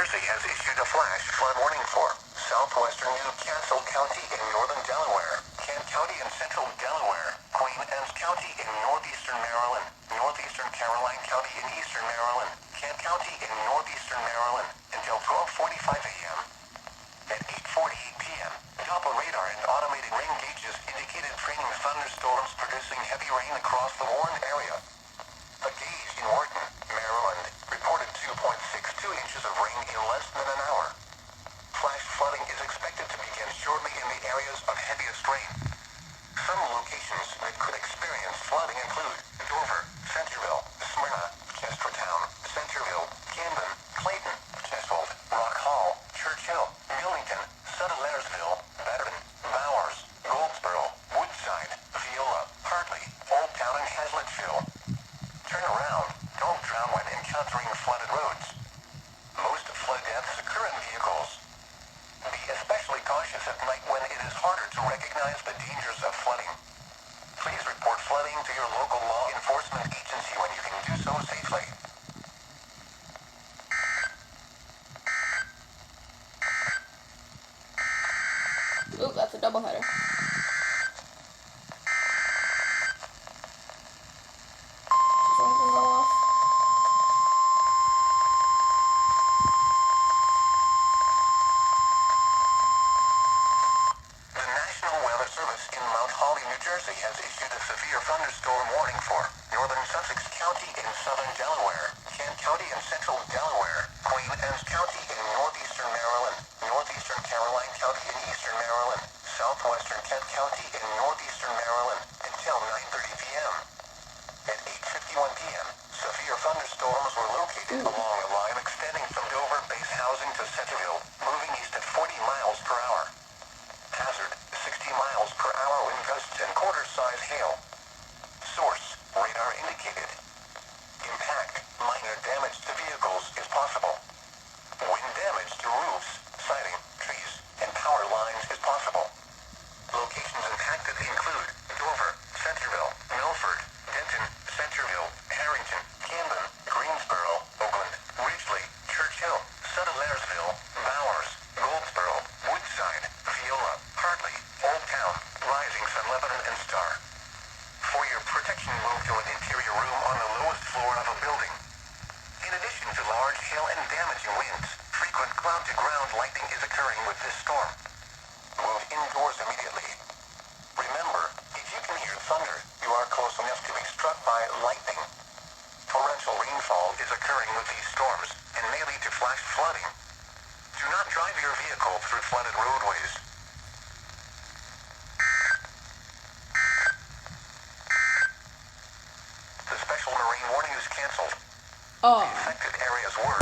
Jersey has issued a flash flood warning for southwestern Newcastle County in northern Delaware, Kent County in central Delaware, Queen Anne's County in northeastern Maryland, northeastern Caroline County in eastern Maryland, Kent County in northeastern Maryland, until 12:45 a.m. At 8:48 p.m., Doppler radar and automated rain gauges indicated training thunderstorms producing heavy rain across the Warren area. A gauge in Wharton, Maryland, reported 2.62 inches of rain in less than an hour. Flash flooding is expected to begin shortly in the areas of heaviest rain. Some locations that could experience flooding include Dover, Centerville, Smyrna, Chestertown, Centerville, Camden, Clayton, Cheswold, Rock Hall, Churchill, Millington, Sutton-Laresville, Bedford, Bowers, Goldsboro, Woodside, Viola, Hartley, Old Town, and Hazlettville. Turn around. Don't drown when encountering flooded roads. Most flood deaths occur in vehicles. Be especially cautious at night when it is harder to recognize the dangers of flooding. Please report flooding to your local law enforcement agency when you can do so safely. Ooh, that's a doubleheader. Jersey has issued a severe thunderstorm warning for northern Sussex County in southern Delaware, Kent County in central Delaware, Queen Anne's County in northeastern Maryland, northeastern Caroline County in eastern Maryland, southwestern Kent County in northeastern Maryland, until 9:30 p.m. At 8:51 p.m., severe thunderstorms were located along a line extending from Dover base housing to Centerville, moving east at 40 miles per hour. Hazard, 60 miles per hour wind gusts and quarter-size hail. Source, radar indicated. Impact, minor damage to vehicles is possible. Wind damage to roofs, siding, trees, and power lines is possible. Locations impacted include Dover, Centerville, Milford, Denton, Centerville, Harrington, Camden, Greensboro, Oakland, Ridgely, Churchill, Sutton-Laresville, Bowers, Goldsboro, Woodside, Viola, Hartley, Old Town, Rising Sun, Lebanon, and Star. For your protection, move to an interior room on the lowest floor of a building. In addition to large hail and damaging winds, frequent ground-to-ground lightning is occurring with this storm. Move indoors immediately. Remember, if you can hear thunder, you are close enough to be struck by lightning. Torrential rainfall is occurring with these storms and may lead to flash flooding. Do not drive your vehicle through flooded roadways. The special marine warning is canceled. The affected areas were